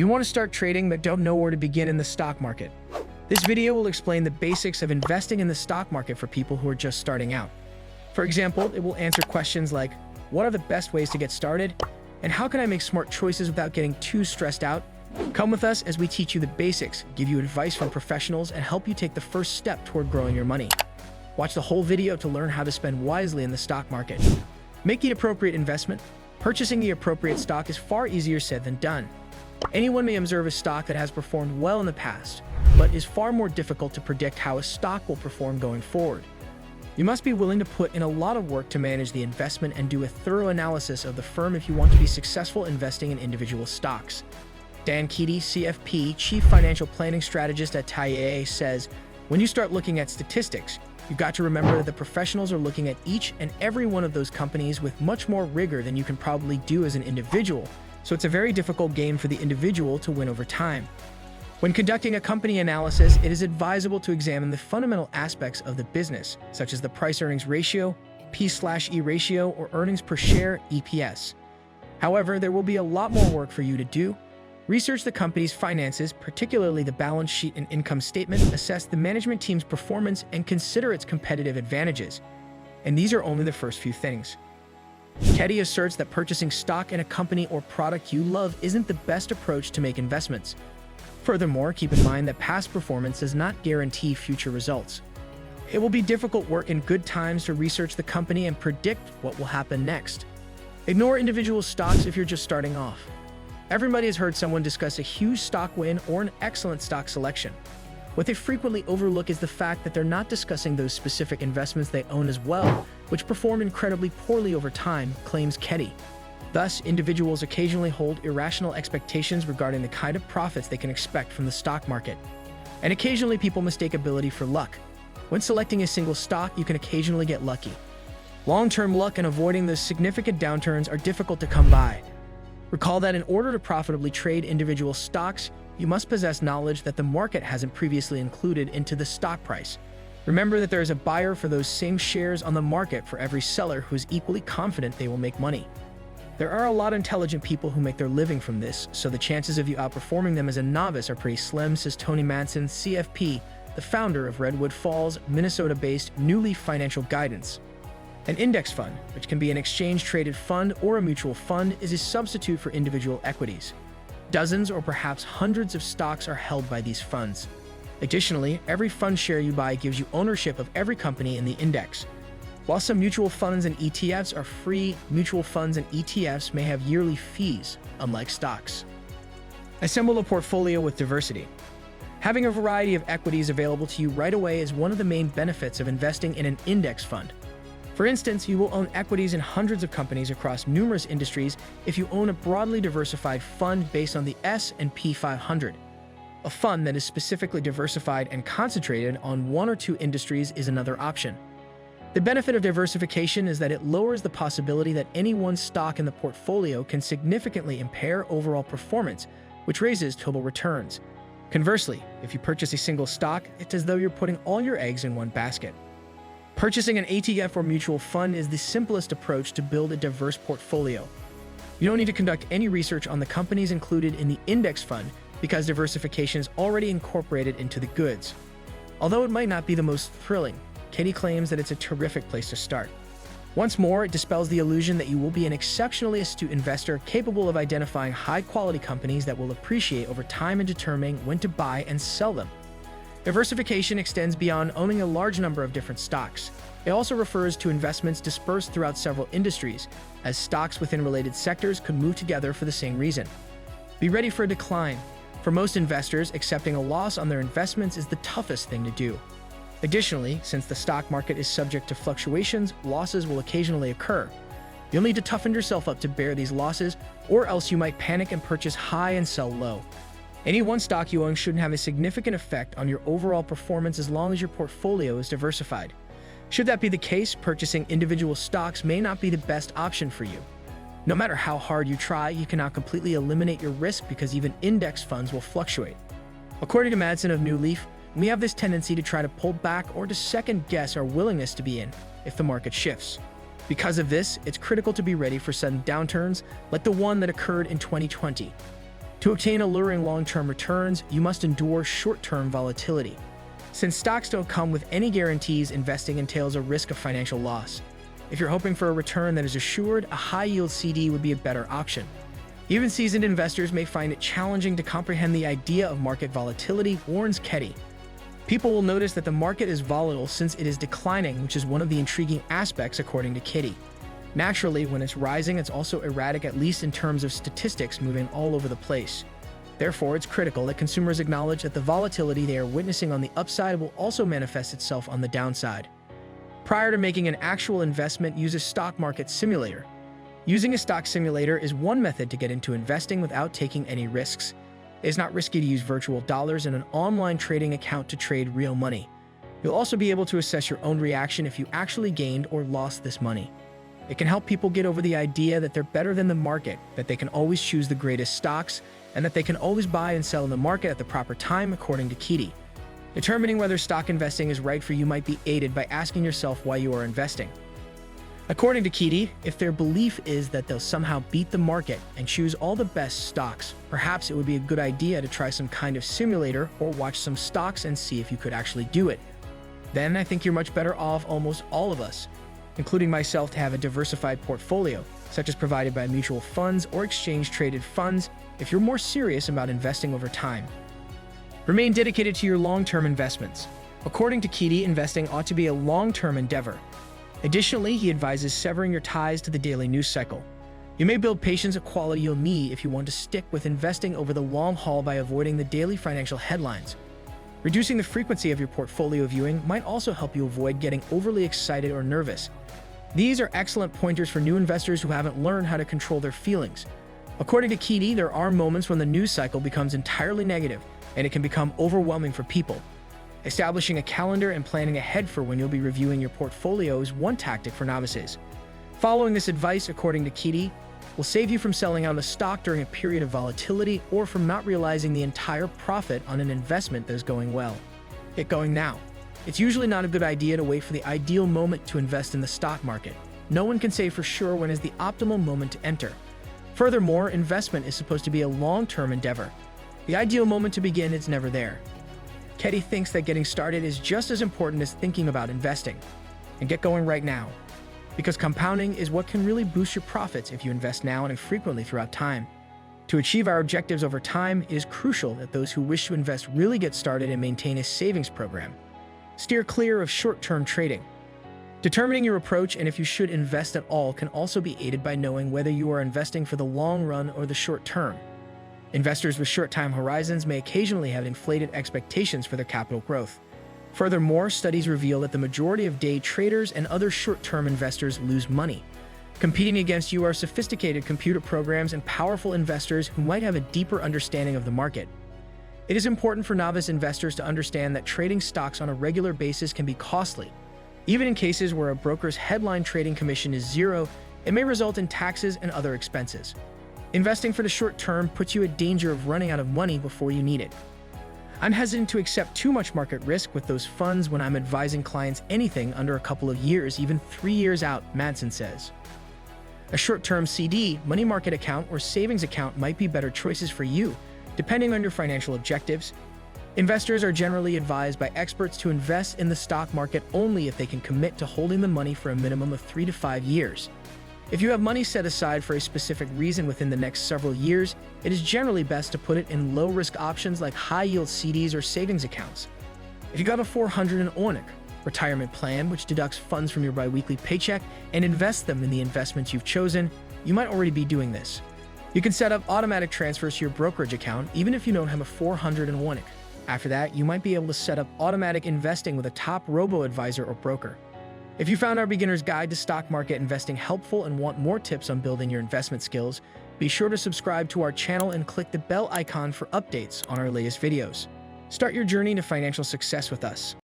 You want to start trading but don't know where to begin in the stock market. This video will explain the basics of investing in the stock market for people who are just starting out. For example, it will answer questions like, what are the best ways to get started? And how can I make smart choices without getting too stressed out? Come with us as we teach you the basics, give you advice from professionals, and help you take the first step toward growing your money. Watch the whole video to learn how to spend wisely in the stock market. Make the appropriate investment. Purchasing the appropriate stock is far easier said than done. Anyone may observe a stock that has performed well in the past, but is far more difficult to predict how a stock will perform going forward. You must be willing to put in a lot of work to manage the investment and do a thorough analysis of the firm if you want to be successful investing in individual stocks. Dan Keaty, CFP, Chief Financial Planning Strategist at TIAA, says, when you start looking at statistics, you've got to remember that the professionals are looking at each and every one of those companies with much more rigor than you can probably do as an individual, so it's a very difficult game for the individual to win over time. When conducting a company analysis, it is advisable to examine the fundamental aspects of the business, such as the price-earnings ratio, P/E ratio, or earnings per share, EPS. However, there will be a lot more work for you to do. Research the company's finances, particularly the balance sheet and income statement, assess the management team's performance, and consider its competitive advantages. And these are only the first few things. Keaty asserts that purchasing stock in a company or product you love isn't the best approach to make investments. Furthermore, keep in mind that past performance does not guarantee future results. It will be difficult work in good times to research the company and predict what will happen next. Ignore individual stocks if you're just starting off. Everybody has heard someone discuss a huge stock win or an excellent stock selection. What they frequently overlook is the fact that they're not discussing those specific investments they own as well, which perform incredibly poorly over time, claims Keaty. Thus, individuals occasionally hold irrational expectations regarding the kind of profits they can expect from the stock market. And occasionally people mistake ability for luck. When selecting a single stock, you can occasionally get lucky. Long-term luck and avoiding those significant downturns are difficult to come by. Recall that in order to profitably trade individual stocks, you must possess knowledge that the market hasn't previously included into the stock price. Remember that there is a buyer for those same shares on the market for every seller who is equally confident they will make money. There are a lot of intelligent people who make their living from this, so the chances of you outperforming them as a novice are pretty slim, says Tony Manson, CFP, the founder of Redwood Falls, Minnesota-based New Leaf Financial Guidance. An index fund, which can be an exchange-traded fund or a mutual fund, is a substitute for individual equities. Dozens or perhaps hundreds of stocks are held by these funds. Additionally, every fund share you buy gives you ownership of every company in the index. While some mutual funds and ETFs are free, mutual funds and ETFs may have yearly fees, unlike stocks. Assemble a portfolio with diversity. Having a variety of equities available to you right away is one of the main benefits of investing in an index fund. For instance, you will own equities in hundreds of companies across numerous industries if you own a broadly diversified fund based on the S&P 500. A fund that is specifically diversified and concentrated on one or two industries is another option. The benefit of diversification is that it lowers the possibility that any one stock in the portfolio can significantly impair overall performance, which raises total returns. Conversely, if you purchase a single stock, it's as though you're putting all your eggs in one basket. Purchasing an ETF or mutual fund is the simplest approach to build a diverse portfolio. You don't need to conduct any research on the companies included in the index fund because diversification is already incorporated into the goods. Although it might not be the most thrilling, Keaty claims that it's a terrific place to start. Once more, it dispels the illusion that you will be an exceptionally astute investor capable of identifying high-quality companies that will appreciate over time and determining when to buy and sell them. Diversification extends beyond owning a large number of different stocks. It also refers to investments dispersed throughout several industries, as stocks within related sectors could move together for the same reason. Be ready for a decline. For most investors, accepting a loss on their investments is the toughest thing to do. Additionally, since the stock market is subject to fluctuations, losses will occasionally occur. You'll need to toughen yourself up to bear these losses, or else you might panic and purchase high and sell low. Any one stock you own shouldn't have a significant effect on your overall performance as long as your portfolio is diversified. Should that be the case, purchasing individual stocks may not be the best option for you. No matter how hard you try, you cannot completely eliminate your risk because even index funds will fluctuate. According to Madsen of New Leaf, we have this tendency to try to pull back or to second-guess our willingness to be in if the market shifts. Because of this, it's critical to be ready for sudden downturns like the one that occurred in 2020. To obtain alluring long-term returns, you must endure short-term volatility. Since stocks don't come with any guarantees, investing entails a risk of financial loss. If you're hoping for a return that is assured, a high-yield CD would be a better option. Even seasoned investors may find it challenging to comprehend the idea of market volatility, warns Ketty. People will notice that the market is volatile since it is declining, which is one of the intriguing aspects according to Kitty. Naturally, when it's rising, it's also erratic, at least in terms of statistics, moving all over the place. Therefore, it's critical that consumers acknowledge that the volatility they are witnessing on the upside will also manifest itself on the downside. Prior to making an actual investment, use a stock market simulator. Using a stock simulator is one method to get into investing without taking any risks. It is not risky to use virtual dollars and an online trading account to trade real money. You'll also be able to assess your own reaction if you actually gained or lost this money. It can help people get over the idea that they're better than the market, that they can always choose the greatest stocks, and that they can always buy and sell in the market at the proper time, according to Kitty. Determining whether stock investing is right for you might be aided by asking yourself why you are investing. According to Kitty, if their belief is that they'll somehow beat the market and choose all the best stocks, perhaps it would be a good idea to try some kind of simulator or watch some stocks and see if you could actually do it. Then I think you're much better off, almost all of us, including myself, to have a diversified portfolio, such as provided by mutual funds or exchange-traded funds, if you're more serious about investing over time. Remain dedicated to your long-term investments. According to Kitty, investing ought to be a long-term endeavor. Additionally, he advises severing your ties to the daily news cycle. You may build patience, a quality you'll need if you want to stick with investing over the long haul, by avoiding the daily financial headlines. Reducing the frequency of your portfolio viewing might also help you avoid getting overly excited or nervous. These are excellent pointers for new investors who haven't learned how to control their feelings. According to Kitty, there are moments when the news cycle becomes entirely negative, and it can become overwhelming for people. Establishing a calendar and planning ahead for when you'll be reviewing your portfolio is one tactic for novices. Following this advice, according to Kitty, will save you from selling out a stock during a period of volatility or from not realizing the entire profit on an investment that is going well. Get going now. It's usually not a good idea to wait for the ideal moment to invest in the stock market. No one can say for sure when is the optimal moment to enter. Furthermore, investment is supposed to be a long-term endeavor. The ideal moment to begin is never there. Ketty thinks that getting started is just as important as thinking about investing. And get going right now, because compounding is what can really boost your profits if you invest now and frequently throughout time. To achieve our objectives over time, it is crucial that those who wish to invest really get started and maintain a savings program. Steer clear of short-term trading. Determining your approach and if you should invest at all can also be aided by knowing whether you are investing for the long run or the short term. Investors with short time horizons may occasionally have inflated expectations for their capital growth. Furthermore, studies reveal that the majority of day traders and other short-term investors lose money. Competing against you are sophisticated computer programs and powerful investors who might have a deeper understanding of the market. It is important for novice investors to understand that trading stocks on a regular basis can be costly. Even in cases where a broker's headline trading commission is zero, it may result in taxes and other expenses. Investing for the short term puts you at danger of running out of money before you need it. I'm hesitant to accept too much market risk with those funds when I'm advising clients anything under a couple of years, even 3 years out, Madsen says. A short-term CD, money market account, or savings account might be better choices for you, depending on your financial objectives. Investors are generally advised by experts to invest in the stock market only if they can commit to holding the money for a minimum of 3 to 5 years. If you have money set aside for a specific reason within the next several years, it is generally best to put it in low-risk options like high-yield CDs or savings accounts. If you got a 400 and ONIC retirement plan, which deducts funds from your biweekly paycheck and invests them in the investments you've chosen, you might already be doing this. You can set up automatic transfers to your brokerage account even if you don't have a 400 and ONIC. After that, you might be able to set up automatic investing with a top robo-advisor or broker. If you found our beginner's guide to stock market investing helpful and want more tips on building your investment skills, be sure to subscribe to our channel and click the bell icon for updates on our latest videos. Start your journey to financial success with us.